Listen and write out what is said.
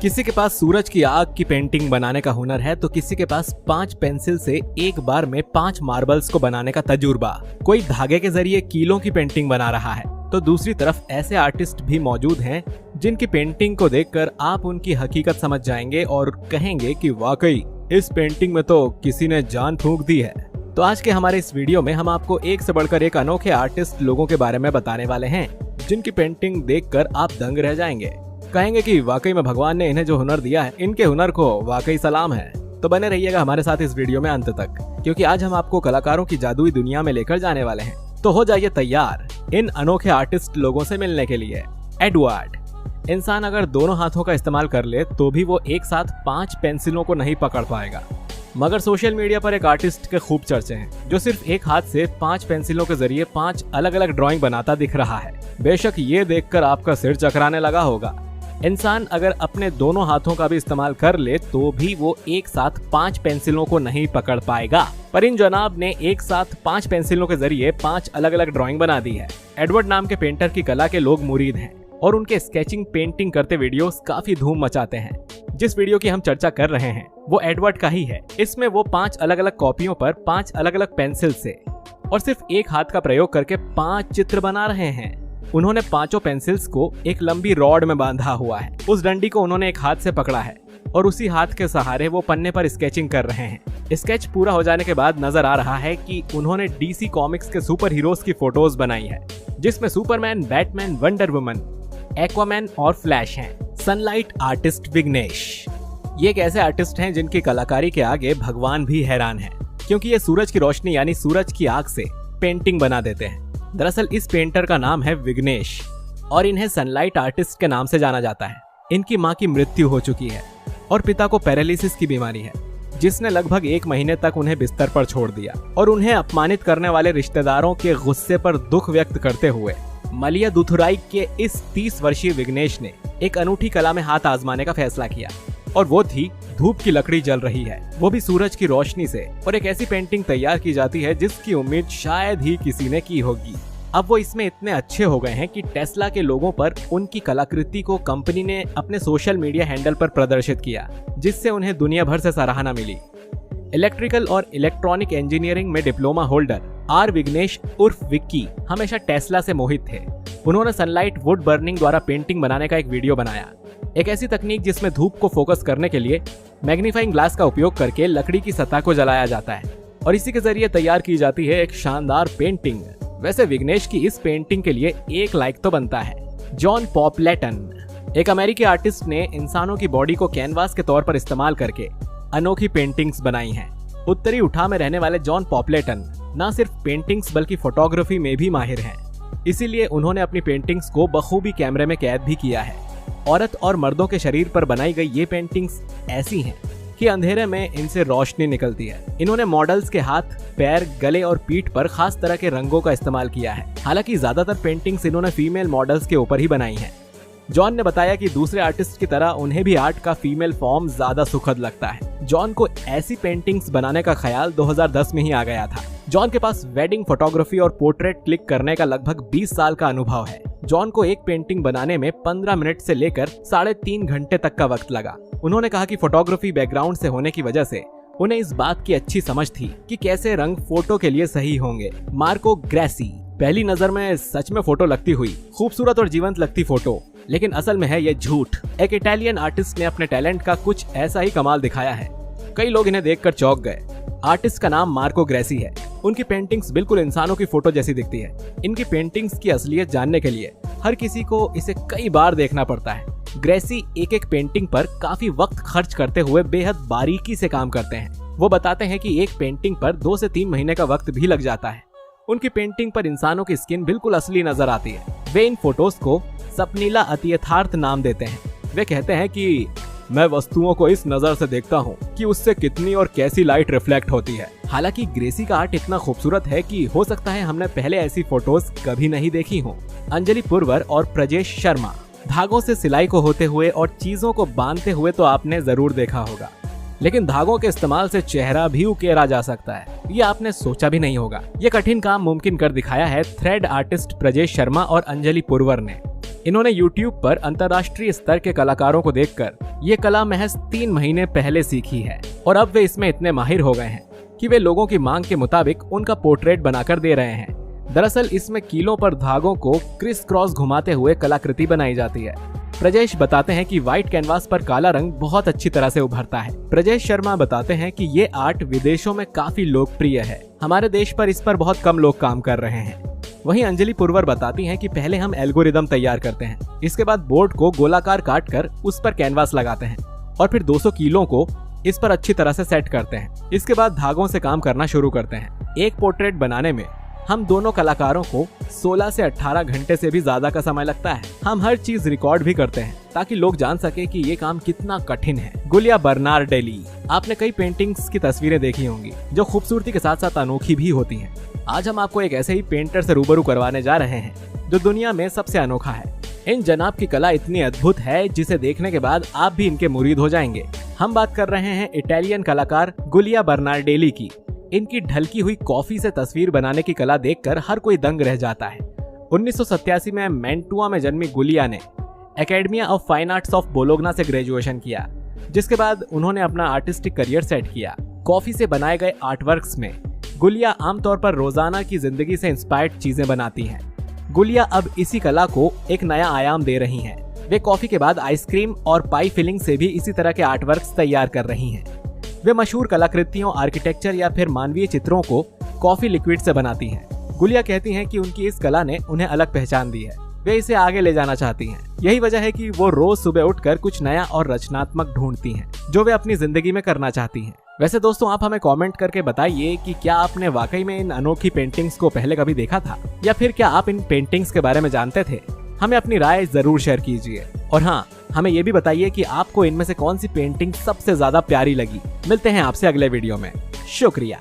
किसी के पास सूरज की आग की पेंटिंग बनाने का हुनर है तो किसी के पास 5 पेंसिल से एक बार में 5 मार्बल्स को बनाने का तजुर्बा। कोई धागे के जरिए कीलों की पेंटिंग बना रहा है तो दूसरी तरफ ऐसे आर्टिस्ट भी मौजूद हैं जिनकी पेंटिंग को देखकर आप उनकी हकीकत समझ जाएंगे और कहेंगे कि वाकई इस पेंटिंग में तो किसी ने जान फूंक दी है। तो आज के हमारे इस वीडियो में हम आपको एक से बढ़कर एक अनोखे आर्टिस्ट लोगों के बारे में बताने वाले हैं जिनकी पेंटिंग देखकर आप दंग रह जाएंगे, कहेंगे कि वाकई में भगवान ने इन्हें जो हुनर दिया है इनके हुनर को वाकई सलाम है। तो बने रहिएगा हमारे साथ इस वीडियो में अंत तक, क्योंकि आज हम आपको कलाकारों की जादुई दुनिया में लेकर जाने वाले हैं। तो हो जाइए तैयार इन अनोखे आर्टिस्ट लोगों से मिलने के लिए। एडवर्ड। इंसान अगर दोनों हाथों का इस्तेमाल कर ले तो भी वो एक साथ 5 पेंसिलों को नहीं पकड़ पाएगा, मगर सोशल मीडिया पर एक आर्टिस्ट के खूब चर्चे हैं जो सिर्फ एक हाथ से 5 पेंसिलों के जरिए 5 अलग अलग ड्राइंग बनाता दिख रहा है। बेशक ये देखकर आपका सिर चकराने लगा होगा। इंसान अगर अपने दोनों हाथों का भी इस्तेमाल कर ले तो भी वो एक साथ 5 पेंसिलों को नहीं पकड़ पाएगा, पर इन जनाब ने एक साथ 5 पेंसिलों के जरिए 5 अलग अलग ड्राइंग बना दी है। एडवर्ड नाम के पेंटर की कला के लोग मुरीद हैं और उनके स्केचिंग पेंटिंग करते वीडियोस काफी धूम मचाते हैं। जिस वीडियो की हम चर्चा कर रहे हैं वो एडवर्ड का ही है। इसमें वो 5 अलग अलग कॉपियों पर 5 अलग अलग पेंसिल से और सिर्फ एक हाथ का प्रयोग करके 5 चित्र बना रहे हैं। उन्होंने 5 पेंसिल्स को एक लंबी रॉड में बांधा हुआ है। उस डंडी को उन्होंने एक हाथ से पकड़ा है और उसी हाथ के सहारे वो पन्ने पर स्केचिंग कर रहे हैं। स्केच पूरा हो जाने के बाद नजर आ रहा है कि उन्होंने डीसी कॉमिक्स के सुपर हीरोज की फोटोज बनाई है, जिसमें Superman, Batman, Wonder Woman, Aquaman और फ्लैश हैं। Sunlight artist Vignesh. ये एक ऐसे आर्टिस्ट हैं जिनकी कलाकारी के आगे भगवान भी हैरान है, क्योंकि ये सूरज की रोशनी यानी सूरज की आग से पेंटिंग बना देते हैं। दरअसल इस पेंटर का नाम है विघ्नेश और इन्हें सनलाइट आर्टिस्ट के नाम से जाना जाता है। इनकी मां की मृत्यु हो चुकी है और पिता को पैरालिसिस की बीमारी है, जिसने लगभग 1 महीने तक उन्हें बिस्तर पर छोड़ दिया। और उन्हें अपमानित करने वाले रिश्तेदारों के गुस्से पर दुख व्यक्त करते हुए मलिया दुथुराई के इस 30 वर्षीय विघ्नेश ने एक अनूठी कला में हाथ आजमाने का फैसला किया, और वो थी धूप की लकड़ी जल रही है, वो भी सूरज की रोशनी से। और एक ऐसी पेंटिंग तैयार की जाती है जिसकी उम्मीद शायद ही किसी ने की होगी। अब वो इसमें इतने अच्छे हो गए हैं कि टेस्ला के लोगों पर उनकी कलाकृति को कंपनी ने अपने सोशल मीडिया हैंडल पर प्रदर्शित किया, जिससे उन्हें दुनिया भर से सराहना मिली। इलेक्ट्रिकल और इलेक्ट्रॉनिक इंजीनियरिंग में डिप्लोमा होल्डर आर विघ्नेश उर्फ विक्की हमेशा टेस्ला से मोहित थे। उन्होंने सनलाइट वुड बर्निंग द्वारा पेंटिंग बनाने का एक वीडियो बनाया, एक ऐसी तकनीक जिसमें धूप को फोकस करने के लिए मैग्नीफाइंग ग्लास का उपयोग करके लकड़ी की सतह को जलाया जाता है और इसी के जरिए तैयार की जाती है एक शानदार पेंटिंग। वैसे विघ्नेश की इस पेंटिंग के लिए 1 लाइक तो बनता है। जॉन पॉपलेटन। एक अमेरिकी आर्टिस्ट ने इंसानों की बॉडी को कैनवास के तौर पर इस्तेमाल करके अनोखी पेंटिंग्स बनाई हैं। उत्तरी उठा में रहने वाले जॉन पॉपलेटन न सिर्फ पेंटिंग्स बल्कि फोटोग्राफी में भी माहिर हैं। इसीलिए उन्होंने अपनी पेंटिंग्स को बखूबी कैमरे में कैद भी किया है। औरत और मर्दों के शरीर पर बनाई गई ये पेंटिंग्स ऐसी हैं कि अंधेरे में इनसे रोशनी निकलती है। इन्होंने मॉडल्स के हाथ, पैर, गले और पीठ पर खास तरह के रंगों का इस्तेमाल किया है। हालांकि ज्यादातर पेंटिंग्स इन्होंने फीमेल मॉडल्स के ऊपर ही बनाई हैं। जॉन ने बताया कि दूसरे आर्टिस्ट की तरह उन्हें भी आर्ट का फीमेल फॉर्म ज्यादा सुखद लगता है। जॉन को ऐसी पेंटिंग्स बनाने का ख्याल 2010 में ही आ गया था। जॉन के पास वेडिंग फोटोग्राफी और पोर्ट्रेट क्लिक करने का लगभग 20 साल का अनुभव है। जॉन को एक पेंटिंग बनाने में 15 मिनट से लेकर 3.5 घंटे तक का वक्त लगा। उन्होंने कहा कि फोटोग्राफी बैकग्राउंड से होने की वजह से उन्हें इस बात की अच्छी समझ थी कि कैसे रंग फोटो के लिए सही होंगे। मार्को ग्रेसी। पहली नजर में सच में फोटो लगती हुई खूबसूरत और जीवंत लगती फोटो, लेकिन असल में है ये झूठ। एक इटालियन आर्टिस्ट ने अपने टैलेंट का कुछ ऐसा ही कमाल दिखाया है। कई लोग इन्हें देखकर चौंक गए। आर्टिस्ट का नाम मार्को ग्रेसी है। उनकी पेंटिंग्स बिल्कुल इंसानों की फोटो जैसी दिखती है। इनकी पेंटिंग्स की असलियत जानने के लिए हर किसी को इसे कई बार देखना पड़ता है। ग्रेसी एक एक पेंटिंग पर काफी वक्त खर्च करते हुए बेहद बारीकी से काम करते हैं। वो बताते हैं कि एक पेंटिंग पर 2 से 3 महीने का वक्त भी लग जाता है। उनकी पेंटिंग पर इंसानों की स्किन बिल्कुल असली नजर आती है। वे इन फोटोज को सपनीला अतियथार्थ नाम देते हैं। वे कहते हैं कि मैं वस्तुओं को इस नजर से देखता हूँ कि उससे कितनी और कैसी लाइट रिफ्लेक्ट होती है। हालांकि ग्रेसी का आर्ट इतना खूबसूरत है कि हो सकता है हमने पहले ऐसी फोटोज कभी नहीं देखी हो। अंजलि पुरवर और प्रजेश शर्मा। धागों से सिलाई को होते हुए और चीजों को बांधते हुए तो आपने जरूर देखा होगा, लेकिन धागों के इस्तेमाल से चेहरा भी उकेरा जा सकता है, ये आपने सोचा भी नहीं होगा। ये कठिन काम मुमकिन कर दिखाया है थ्रेड आर्टिस्ट प्रजेश शर्मा और अंजलि पुरवर ने। इन्होंने YouTube पर अंतर्राष्ट्रीय स्तर के कलाकारों को देखकर ये कला महज 3 महीने पहले सीखी है और अब वे इसमें इतने माहिर हो गए हैं कि वे लोगों की मांग के मुताबिक उनका पोर्ट्रेट बनाकर दे रहे हैं। दरअसल इसमें कीलों पर धागों को क्रिस क्रॉस घुमाते हुए कलाकृति बनाई जाती है। प्रजेश बताते हैं कि व्हाइट कैनवास पर काला रंग बहुत अच्छी तरह से उभरता है। प्रजेश शर्मा बताते हैं कि ये आर्ट विदेशों में काफी लोकप्रिय है, हमारे देश पर इस पर बहुत कम लोग काम कर रहे हैं। वहीं अंजलि पुरवर बताती हैं कि पहले हम एल्गोरिदम तैयार करते हैं, इसके बाद बोर्ड को गोलाकार काट कर उस पर कैनवास लगाते हैं और फिर 200 कीलों को इस पर अच्छी तरह से सेट करते हैं। इसके बाद धागों से काम करना शुरू करते हैं। एक पोर्ट्रेट बनाने में हम दोनों कलाकारों को 16 से 18 घंटे से भी ज्यादा का समय लगता है। हम हर चीज रिकॉर्ड भी करते हैं ताकि लोग जान सके कि ये काम कितना कठिन है। गुलिया बर्नार्डेली, आपने कई पेंटिंग्स की तस्वीरें देखी होंगी जो खूबसूरती के साथ साथ अनोखी भी होती हैं। आज हम आपको एक ऐसे ही पेंटर से रूबरू करवाने जा रहे हैं जो दुनिया में सबसे अनोखा है। इन जनाब की कला इतनी अद्भुत है जिसे देखने के बाद आप भी इनके मुरीद हो जाएंगे। हम बात कर रहे हैं इटालियन कलाकार गुलिया बर्नार्डेली की। इनकी ढलकी हुई कॉफी से तस्वीर बनाने की कला देखकर हर कोई दंग रह जाता है। 1987 में मैंटुआ में जन्मी गुलिया ने academia of fine arts of Bologna से ग्रेजुएशन किया, जिसके बाद उन्होंने अपना आर्टिस्टिक करियर सेट किया। कॉफी से बनाए गए आर्टवर्क्स में गुलिया आमतौर पर रोजाना की जिंदगी से इंस्पायर्ड चीजें बनाती हैं। गुलिया अब इसी कला को एक नया आयाम दे रही हैं। वे कॉफी के बाद आइसक्रीम और पाई फिलिंग से भी इसी तरह के आर्टवर्क्स तैयार कर रही हैं। वे मशहूर कलाकृतियों, आर्किटेक्चर या फिर मानवीय चित्रों को कॉफी लिक्विड से बनाती हैं। गुलिया कहती हैं कि उनकी इस कला ने उन्हें अलग पहचान दी है, वे इसे आगे ले जाना चाहती हैं। यही वजह है कि वो रोज सुबह उठकर कुछ नया और रचनात्मक ढूंढती हैं, जो वे अपनी जिंदगी में करना चाहती हैं। वैसे दोस्तों, आप हमें कमेंट करके बताइए कि क्या आपने वाकई में इन अनोखी पेंटिंग्स को पहले कभी देखा था, या फिर क्या आप इन पेंटिंग्स के बारे में जानते थे। हमें अपनी राय जरूर शेयर कीजिए और हाँ, हमें ये भी बताइए कि आपको इनमें से कौन सी पेंटिंग सबसे ज्यादा प्यारी लगी। मिलते हैं आपसे अगले वीडियो में। शुक्रिया।